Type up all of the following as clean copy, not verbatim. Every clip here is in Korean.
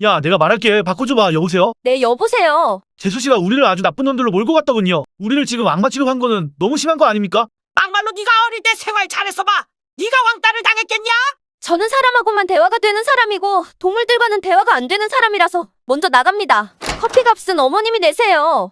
야, 내가 말할게. 바꿔줘봐. 여보세요? 네, 여보세요. 재수씨가 우리를 아주 나쁜 놈들로 몰고 갔더군요. 우리를 지금 악마 취급한 거는 너무 심한 거 아닙니까? 막말로 네가 어릴 때 생활 잘했어 봐. 네가 왕따를 당했겠냐? 저는 사람하고만 대화가 되는 사람이고 동물들과는 대화가 안 되는 사람이라서 먼저 나갑니다. 커피 값은 어머님이 내세요.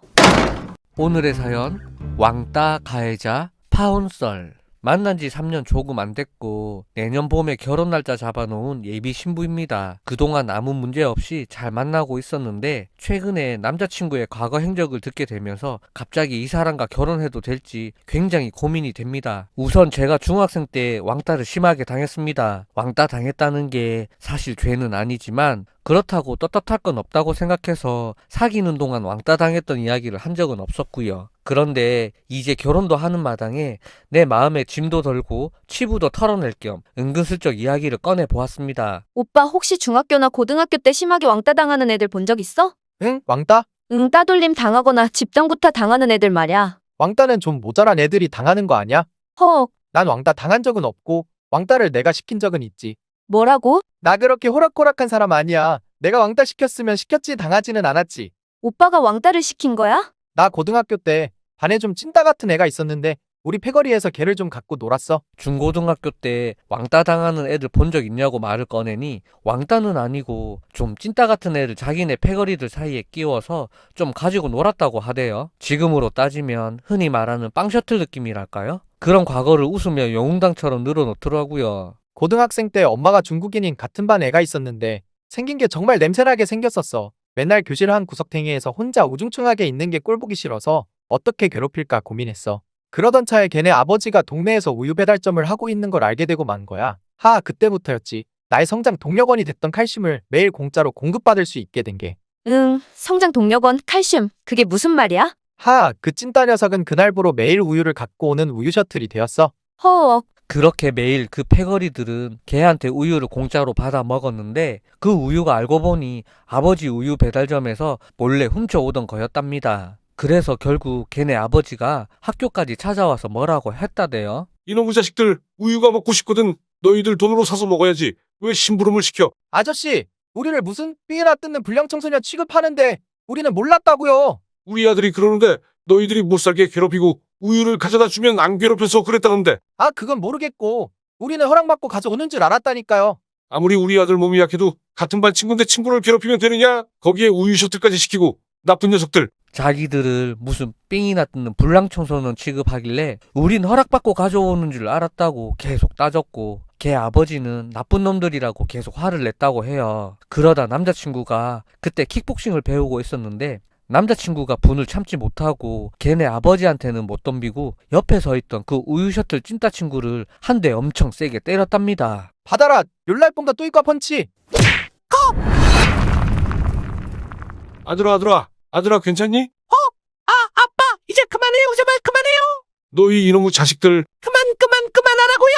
오늘의 사연 왕따 가해자 파혼썰. 만난 지 3년 조금 안 됐고 내년 봄에 결혼 날짜 잡아놓은 예비 신부입니다. 그동안 아무 문제 없이 잘 만나고 있었는데 최근에 남자친구의 과거 행적을 듣게 되면서 갑자기 이 사람과 결혼해도 될지 굉장히 고민이 됩니다. 우선 제가 중학생 때 왕따를 심하게 당했습니다. 왕따 당했다는 게 사실 죄는 아니지만 그렇다고 떳떳할 건 없다고 생각해서 사귀는 동안 왕따 당했던 이야기를 한 적은 없었고요. 그런데 이제 결혼도 하는 마당에 내 마음에 짐도 덜고 치부도 털어낼 겸 은근슬쩍 이야기를 꺼내 보았습니다. 오빠 혹시 중학교나 고등학교 때 심하게 왕따 당하는 애들 본 적 있어? 응? 왕따? 응, 따돌림 당하거나 집단 구타 당하는 애들 말이야. 왕따는 좀 모자란 애들이 당하는 거 아니야? 헉, 난 왕따 당한 적은 없고 왕따를 내가 시킨 적은 있지. 뭐라고? 나 그렇게 호락호락한 사람 아니야. 내가 왕따 시켰으면 시켰지 당하지는 않았지. 오빠가 왕따를 시킨 거야? 나 고등학교 때 반에 좀 찐따 같은 애가 있었는데 우리 패거리에서 걔를 좀 갖고 놀았어. 중고등학교 때 왕따 당하는 애들 본 적 있냐고 말을 꺼내니 왕따는 아니고 좀 찐따 같은 애를 자기네 패거리들 사이에 끼워서 좀 가지고 놀았다고 하대요. 지금으로 따지면 흔히 말하는 빵 셔틀 느낌이랄까요? 그런 과거를 웃으며 영웅당처럼 늘어놓더라고요. 고등학생 때 엄마가 중국인인 같은 반 애가 있었는데 생긴 게 정말 냄새나게 생겼었어. 맨날 교실 한 구석탱이에서 혼자 우중충하게 있는 게 꼴보기 싫어서 어떻게 괴롭힐까 고민했어. 그러던 차에 걔네 아버지가 동네에서 우유 배달점을 하고 있는 걸 알게 되고 만 거야. 그때부터였지. 나의 성장 동력원이 됐던 칼슘을 매일 공짜로 공급받을 수 있게 된 게. 응, 성장 동력원, 칼슘. 그게 무슨 말이야? 그 찐따 녀석은 그날부로 매일 우유를 갖고 오는 우유 셔틀이 되었어. 허억. 그렇게 매일 그 패거리들은 걔한테 우유를 공짜로 받아 먹었는데 그 우유가 알고 보니 아버지 우유 배달점에서 몰래 훔쳐오던 거였답니다. 그래서 결국 걔네 아버지가 학교까지 찾아와서 뭐라고 했다대요. 이놈의 자식들 우유가 먹고 싶거든. 너희들 돈으로 사서 먹어야지. 왜 심부름을 시켜? 아저씨, 우리를 무슨 삐나 뜯는 불량 청소년 취급하는데 우리는 몰랐다고요. 우리 아들이 그러는데 너희들이 못 살게 괴롭히고 우유를 가져다 주면 안 괴롭혀서 그랬다는데 그건 모르겠고 우리는 허락받고 가져오는 줄 알았다니까요. 아무리 우리 아들 몸이 약해도 같은 반 친구인데 친구를 괴롭히면 되느냐? 거기에 우유 셔틀까지 시키고 나쁜 녀석들. 자기들을 무슨 삥이나 뜯는 불량청소년 취급하길래 우린 허락받고 가져오는 줄 알았다고 계속 따졌고 걔 아버지는 나쁜 놈들이라고 계속 화를 냈다고 해요. 그러다 남자친구가 그때 킥복싱을 배우고 있었는데 남자친구가 분을 참지 못하고 걔네 아버지한테는 못 덤비고 옆에 서 있던 그 우유 셔틀 찐따 친구를 한 대 엄청 세게 때렸답니다. 받아라, 율날뽕과 뚜이과 펀치. 아들아 괜찮니? 아빠 이제 그만해요. 제발 그만해요. 너희 이놈의 자식들. 그만하라고요.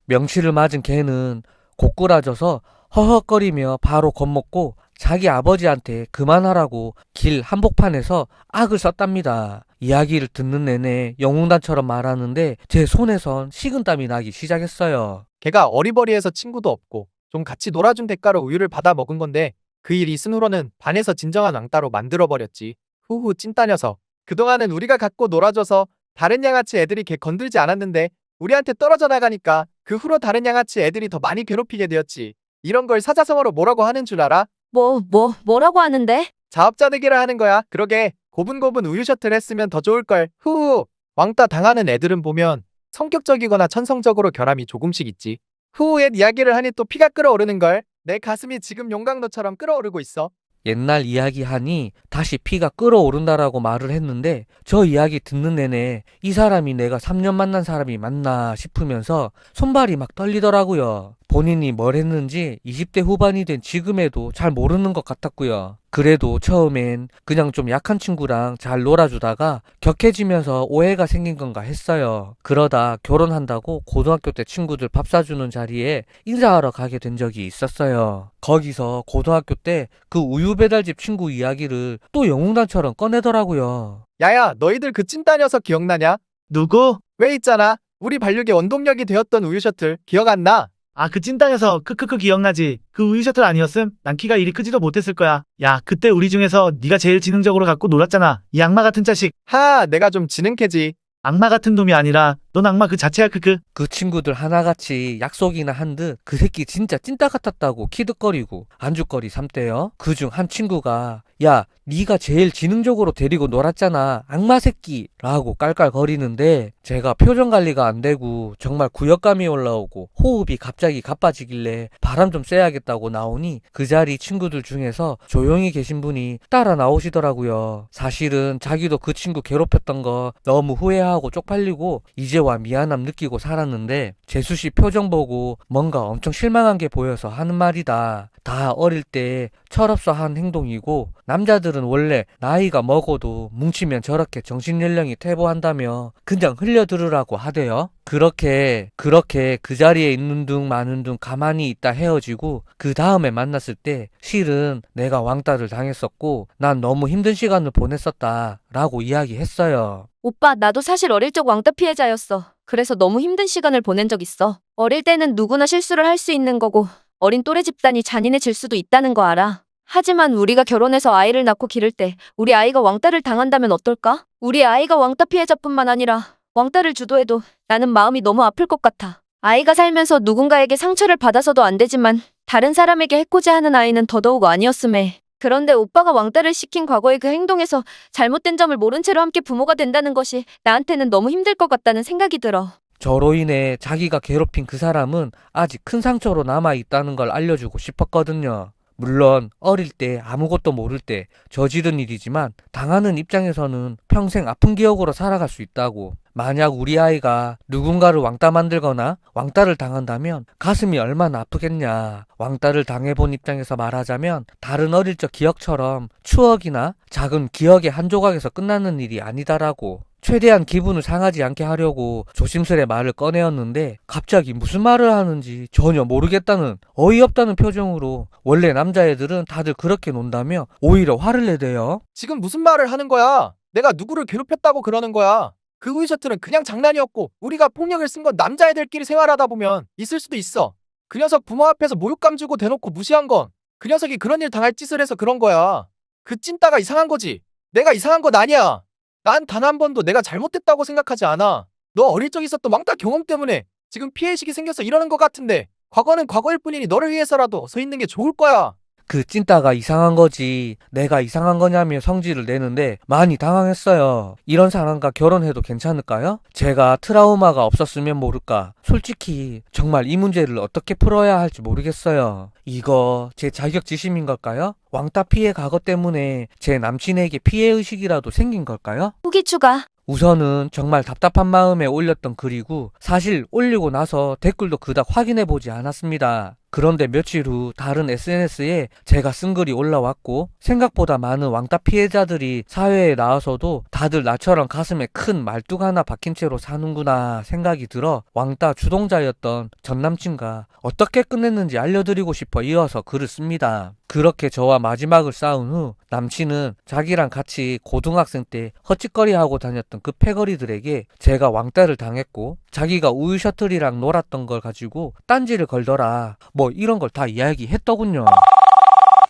명치를 맞은 걔는 고꾸라져서 허헉거리며 바로 겁먹고 자기 아버지한테 그만하라고 길 한복판에서 악을 썼답니다. 이야기를 듣는 내내 영웅단처럼 말하는데 제 손에선 식은땀이 나기 시작했어요. 걔가 어리버리해서 친구도 없고 좀 같이 놀아준 대가로 우유를 받아 먹은 건데 그 일이 있은 후로는 반에서 진정한 왕따로 만들어버렸지. 후후 찐따 녀석. 그동안은 우리가 갖고 놀아줘서 다른 양아치 애들이 걔 건들지 않았는데 우리한테 떨어져 나가니까 그 후로 다른 양아치 애들이 더 많이 괴롭히게 되었지. 이런 걸 사자성어로 뭐라고 하는 줄 알아? 뭐라고 하는데? 자업자득이라 하는 거야. 그러게 고분고분 우유 셔틀 했으면 더 좋을걸. 후후. 왕따 당하는 애들은 보면 성격적이거나 천성적으로 결함이 조금씩 있지. 후후의 이야기를 하니 또 피가 끓어오르는걸. 내 가슴이 지금 용광로처럼 끓어오르고 있어. 옛날 이야기하니 다시 피가 끓어오른다라고 말을 했는데 저 이야기 듣는 내내 이 사람이 내가 3년 만난 사람이 맞나 싶으면서 손발이 막 떨리더라고요. 본인이 뭘 했는지 20대 후반이 된 지금에도 잘 모르는 것 같았고요. 그래도 처음엔 그냥 좀 약한 친구랑 잘 놀아주다가 격해지면서 오해가 생긴 건가 했어요. 그러다 결혼한다고 고등학교 때 친구들 밥 사주는 자리에 인사하러 가게 된 적이 있었어요. 거기서 고등학교 때 그 우유 배달집 친구 이야기를 또 영웅단처럼 꺼내더라고요. 야야, 너희들 그 찐따 녀석 기억나냐? 누구? 왜 있잖아. 우리 반륙의 원동력이 되었던 우유 셔틀 기억 안 나? 아, 그 찐따녀석 크크크 기억나지? 그 우유 셔틀 아니었음? 난 키가 이리 크지도 못했을 거야. 야, 그때 우리 중에서 네가 제일 지능적으로 갖고 놀았잖아. 이 악마 같은 자식. 하, 내가 좀 지능캐지. 악마 같은 놈이 아니라 넌 악마 그 자체야. 크크. 그 친구들 하나같이 약속이나 한 듯 그 새끼 진짜 찐따 같았다고 키득거리고 안주거리 삼대요. 그중 한 친구가 야 네가 제일 지능적으로 데리고 놀았잖아 악마 새끼 라고 깔깔거리는데 제가 표정 관리가 안 되고 정말 구역감이 올라오고 호흡이 갑자기 가빠지길래 바람 좀 쐬야겠다고 나오니 그 자리 친구들 중에서 조용히 계신 분이 따라 나오시더라고요. 사실은 자기도 그 친구 괴롭혔던 거 너무 후회하고 쪽팔리고 이제와 미안함 느끼고 살았는데 재수씨 표정 보고 뭔가 엄청 실망한 게 보여서 하는 말이다. 다 어릴 때 철없어 한 행동이고 남자들은 원래 나이가 먹어도 뭉치면 저렇게 정신연령이 퇴보한다며 그냥 흘려들으라고 하대요. 그렇게 그 자리에 있는 둥 마는 둥 가만히 있다 헤어지고 그 다음에 만났을 때 실은 내가 왕따를 당했었고 난 너무 힘든 시간을 보냈었다 라고 이야기했어요. 오빠, 나도 사실 어릴 적 왕따 피해자였어. 그래서 너무 힘든 시간을 보낸 적 있어. 어릴 때는 누구나 실수를 할 수 있는 거고 어린 또래 집단이 잔인해질 수도 있다는 거 알아. 하지만 우리가 결혼해서 아이를 낳고 기를 때 우리 아이가 왕따를 당한다면 어떨까? 우리 아이가 왕따 피해자뿐만 아니라 왕따를 주도해도 나는 마음이 너무 아플 것 같아. 아이가 살면서 누군가에게 상처를 받아서도 안 되지만 다른 사람에게 해코지하는 아이는 더더욱 아니었음에. 그런데 오빠가 왕따를 시킨 과거의 그 행동에서 잘못된 점을 모른 채로 함께 부모가 된다는 것이 나한테는 너무 힘들 것 같다는 생각이 들어. 저로 인해 자기가 괴롭힌 그 사람은 아직 큰 상처로 남아있다는 걸 알려주고 싶었거든요. 물론 어릴 때 아무것도 모를 때 저지른 일이지만 당하는 입장에서는 평생 아픈 기억으로 살아갈 수 있다고. 만약 우리 아이가 누군가를 왕따 만들거나 왕따를 당한다면 가슴이 얼마나 아프겠냐. 왕따를 당해본 입장에서 말하자면 다른 어릴 적 기억처럼 추억이나 작은 기억의 한 조각에서 끝나는 일이 아니다라고. 최대한 기분을 상하지 않게 하려고 조심스레 말을 꺼내었는데 갑자기 무슨 말을 하는지 전혀 모르겠다는 어이없다는 표정으로 원래 남자애들은 다들 그렇게 논다며 오히려 화를 내대요. 지금 무슨 말을 하는 거야? 내가 누구를 괴롭혔다고 그러는 거야? 그 우유 셔틀은 그냥 장난이었고 우리가 폭력을 쓴 건 남자애들끼리 생활하다 보면 있을 수도 있어. 그 녀석 부모 앞에서 모욕감 주고 대놓고 무시한 건 그 녀석이 그런 일 당할 짓을 해서 그런 거야. 그 찐따가 이상한 거지. 내가 이상한 건 아니야. 난 단 한 번도 내가 잘못됐다고 생각하지 않아. 너 어릴 적 있었던 왕따 경험 때문에 지금 피해의식이 생겨서 이러는 것 같은데 과거는 과거일 뿐이니 너를 위해서라도 서 있는 게 좋을 거야. 그 찐따가 이상한 거지 내가 이상한 거냐며 성질을 내는데 많이 당황했어요. 이런 사람과 결혼해도 괜찮을까요? 제가 트라우마가 없었으면 모를까. 솔직히 정말 이 문제를 어떻게 풀어야 할지 모르겠어요. 이거 제 자격지심인 걸까요? 왕따 피해 과거 때문에 제 남친에게 피해의식이라도 생긴 걸까요? 후기 추가. 우선은 정말 답답한 마음에 올렸던 글이고 사실 올리고 나서 댓글도 그닥 확인해보지 않았습니다. 그런데 며칠 후 다른 SNS에 제가 쓴 글이 올라왔고 생각보다 많은 왕따 피해자들이 사회에 나와서도 다들 나처럼 가슴에 큰 말뚝 하나 박힌 채로 사는구나 생각이 들어 왕따 주동자였던 전 남친과 어떻게 끝냈는지 알려드리고 싶어 이어서 글을 씁니다. 그렇게 저와 마지막을 싸운 후 남친은 자기랑 같이 고등학생 때 헛짓거리하고 다녔던 그 패거리들에게 제가 왕따를 당했고 자기가 우유 셔틀이랑 놀았던 걸 가지고 딴지를 걸더라 뭐 이런 걸 다 이야기했더군요.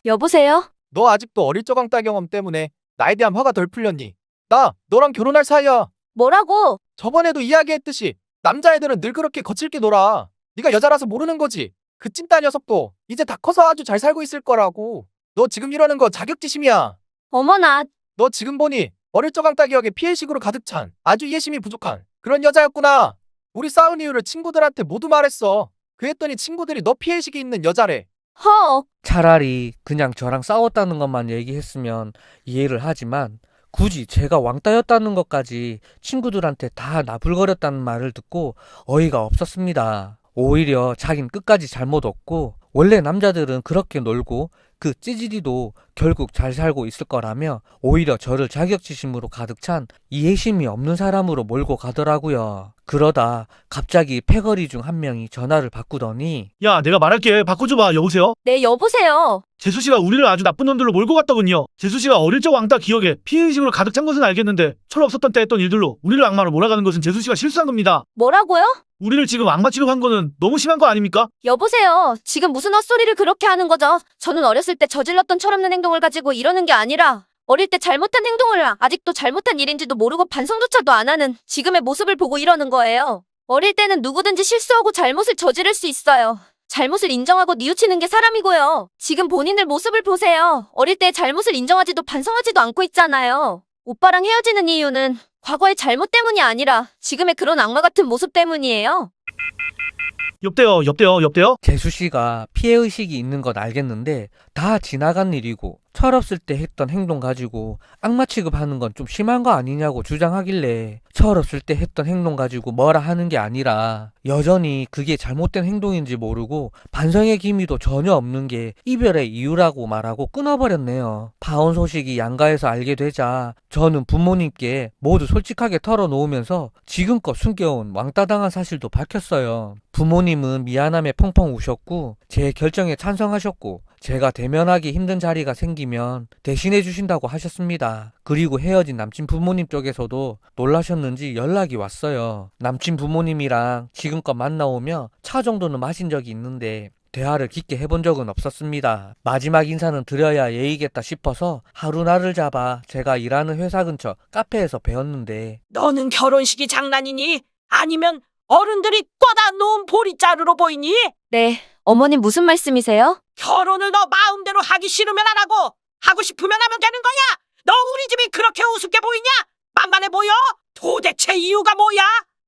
여보세요? 너 아직도 어릴 적 왕따 경험 때문에 나에 대한 화가 덜 풀렸니? 나 너랑 결혼할 사이야. 뭐라고? 저번에도 이야기했듯이 남자애들은 늘 그렇게 거칠게 놀아. 네가 여자라서 모르는 거지. 그 찐따 녀석도 이제 다 커서 아주 잘 살고 있을 거라고. 너 지금 이러는 거 자격지심이야. 어머나. 너 지금 보니 어릴 적 왕따 기억에 피해식으로 가득 찬 아주 이해심이 부족한 그런 여자였구나. 우리 싸운 이유를 친구들한테 모두 말했어. 그랬더니 친구들이 너 피해식이 있는 여자래. 허. 차라리 그냥 저랑 싸웠다는 것만 얘기했으면 이해를 하지만 굳이 제가 왕따였다는 것까지 친구들한테 다 나불거렸다는 말을 듣고 어이가 없었습니다. 오히려 자긴 끝까지 잘못 없고 원래 남자들은 그렇게 놀고 그 찌질이도 결국 잘 살고 있을 거라며 오히려 저를 자격지심으로 가득 찬 이해심이 없는 사람으로 몰고 가더라고요. 그러다 갑자기 패거리 중 한 명이 전화를 바꾸더니 야, 내가 말할게. 바꿔줘봐. 여보세요? 네, 여보세요. 재수 씨가 우리를 아주 나쁜 놈들로 몰고 갔더군요. 재수 씨가 어릴 적 왕따 기억에 피해의식으로 가득 찬 것은 알겠는데 철없었던 때 했던 일들로 우리를 악마로 몰아가는 것은 재수 씨가 실수한 겁니다. 뭐라고요? 우리를 지금 악마 취급한 거는 너무 심한 거 아닙니까? 여보세요. 지금 무슨 헛소리를 그렇게 하는 거죠? 저는 어렸을 때 저질렀던 철없는 행동을 가지고 이러는 게 아니라 어릴 때 잘못한 행동을 아직도 잘못한 일인지도 모르고 반성조차도 안 하는 지금의 모습을 보고 이러는 거예요. 어릴 때는 누구든지 실수하고 잘못을 저지를 수 있어요. 잘못을 인정하고 뉘우치는 게 사람이고요. 지금 본인들 모습을 보세요. 어릴 때 잘못을 인정하지도 반성하지도 않고 있잖아요. 오빠랑 헤어지는 이유는 과거의 잘못 때문이 아니라 지금의 그런 악마 같은 모습 때문이에요. 엽대요. 재수 씨가 피해의식이 있는 건 알겠는데 다 지나간 일이고 철없을 때 했던 행동 가지고 악마 취급하는 건 좀 심한 거 아니냐고 주장하길래 철없을 때 했던 행동 가지고 뭐라 하는 게 아니라 여전히 그게 잘못된 행동인지 모르고 반성의 기미도 전혀 없는 게 이별의 이유라고 말하고 끊어버렸네요. 파혼 소식이 양가에서 알게 되자 저는 부모님께 모두 솔직하게 털어놓으면서 지금껏 숨겨온 왕따당한 사실도 밝혔어요. 부모님은 미안함에 펑펑 우셨고 제 결정에 찬성하셨고 제가 대면하기 힘든 자리가 생기면 대신해 주신다고 하셨습니다. 그리고 헤어진 남친 부모님 쪽에서도 놀라셨는지 연락이 왔어요. 남친 부모님이랑 지금껏 만나오며 차 정도는 마신 적이 있는데 대화를 깊게 해본 적은 없었습니다. 마지막 인사는 드려야 예의겠다 싶어서 하루 날을 잡아 제가 일하는 회사 근처 카페에서 배웠는데 너는 결혼식이 장난이니? 아니면 어른들이 꿔다 놓은 보리자루로 보이니? 네, 어머님 무슨 말씀이세요? 결혼을 너 마음대로 하기 싫으면 안 하고 하고 싶으면 하면 되는 거야. 너 우리 집이 그렇게 우습게 보이냐? 만만해 보여? 도대체 이유가 뭐야?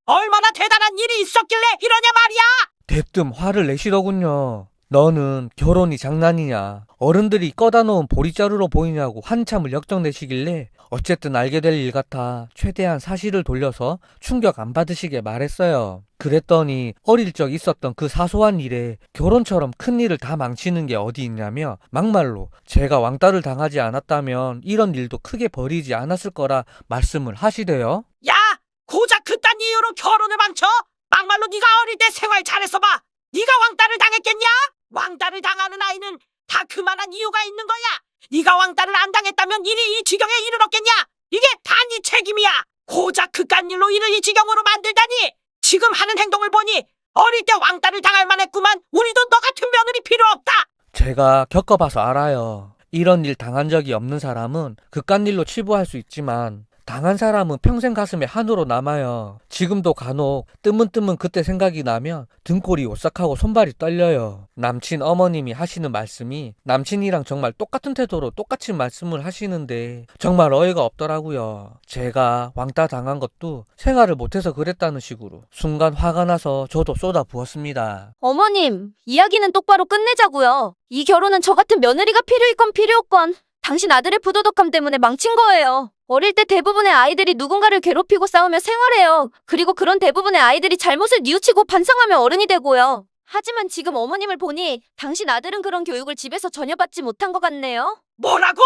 얼마나 대단한 일이 있었길래 이러냐 말이야. 대뜸 화를 내시더군요. 너는 결혼이 장난이냐? 어른들이 꺼다 놓은 보리자루로 보이냐고 한참을 역정내시길래 어쨌든 알게 될 일 같아 최대한 사실을 돌려서 충격 안 받으시게 말했어요. 그랬더니 어릴 적 있었던 그 사소한 일에 결혼처럼 큰 일을 다 망치는 게 어디 있냐며 막말로 제가 왕따를 당하지 않았다면 이런 일도 크게 벌이지 않았을 거라 말씀을 하시대요. 야, 고작 그딴 이유로 결혼을 망쳐? 막말로 네가 어릴 때 생활 잘해서 봐. 네가 왕따를 당했겠냐? 왕따를 당하는 아이는 다 그만한 이유가 있는 거야. 네가 왕따를 안 당했다면 일이 이 지경에 이르렀겠냐? 이게 다 네 책임이야. 고작 그깟 일로 일을 이 지경으로 만들다니. 지금 하는 행동을 보니 어릴 때 왕따를 당할 만했구만. 우리도 너 같은 며느리 필요 없다. 제가 겪어봐서 알아요. 이런 일 당한 적이 없는 사람은 그깟 일로 치부할 수 있지만 당한 사람은 평생 가슴에 한으로 남아요. 지금도 간혹 뜨문뜨문 그때 생각이 나면 등골이 오싹하고 손발이 떨려요. 남친 어머님이 하시는 말씀이 남친이랑 정말 똑같은 태도로 똑같이 말씀을 하시는데 정말 어이가 없더라고요. 제가 왕따 당한 것도 생활을 못해서 그랬다는 식으로 순간 화가 나서 저도 쏟아 부었습니다. 어머님, 이야기는 똑바로 끝내자고요. 이 결혼은 저 같은 며느리가 필요했건 필요 없건 당신 아들의 부도덕함 때문에 망친 거예요. 어릴 때 대부분의 아이들이 누군가를 괴롭히고 싸우며 생활해요. 그리고 그런 대부분의 아이들이 잘못을 뉘우치고 반성하며 어른이 되고요. 하지만 지금 어머님을 보니 당신 아들은 그런 교육을 집에서 전혀 받지 못한 것 같네요. 뭐라고?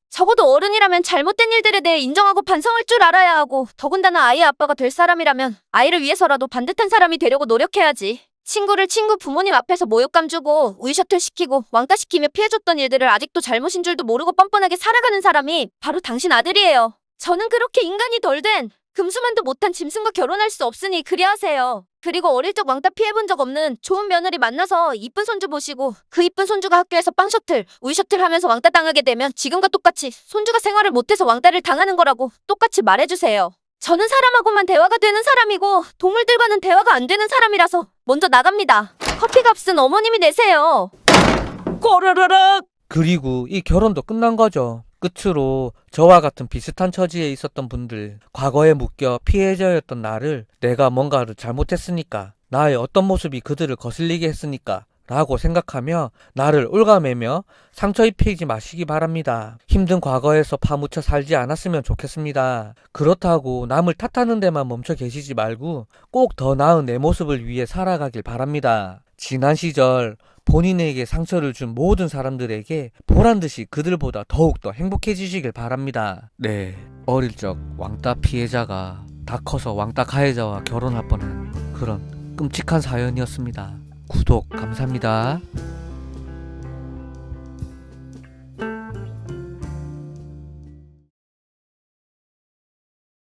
적어도 어른이라면 잘못된 일들에 대해 인정하고 반성할 줄 알아야 하고 더군다나 아이의 아빠가 될 사람이라면 아이를 위해서라도 반듯한 사람이 되려고 노력해야지. 친구를 친구 부모님 앞에서 모욕감 주고 우유셔틀 시키고 왕따 시키며 피해줬던 일들을 아직도 잘못인 줄도 모르고 뻔뻔하게 살아가는 사람이 바로 당신 아들이에요. 저는 그렇게 인간이 덜 된 금수만도 못한 짐승과 결혼할 수 없으니 그리하세요. 그리고 어릴 적 왕따 피해본 적 없는 좋은 며느리 만나서 이쁜 손주 보시고 그 이쁜 손주가 학교에서 빵 셔틀, 우유 셔틀 하면서 왕따 당하게 되면 지금과 똑같이 손주가 생활을 못해서 왕따를 당하는 거라고 똑같이 말해주세요. 저는 사람하고만 대화가 되는 사람이고 동물들과는 대화가 안 되는 사람이라서 먼저 나갑니다. 커피값은 어머님이 내세요. 꼬르르륵. 그리고 이 결혼도 끝난 거죠. 끝으로 저와 같은 비슷한 처지에 있었던 분들, 과거에 묶여 피해자였던 나를 내가 뭔가를 잘못했으니까, 나의 어떤 모습이 그들을 거슬리게 했으니까 라고 생각하며 나를 옭아매며 상처 입히지 마시기 바랍니다. 힘든 과거에서 파묻혀 살지 않았으면 좋겠습니다. 그렇다고 남을 탓하는 데만 멈춰 계시지 말고 꼭 더 나은 내 모습을 위해 살아가길 바랍니다. 지난 시절 본인에게 상처를 준 모든 사람들에게 보란듯이 그들보다 더욱더 행복해지시길 바랍니다. 네, 어릴 적 왕따 피해자가 다 커서 왕따 가해자와 결혼할 뻔한 그런 끔찍한 사연이었습니다. 구독 감사합니다.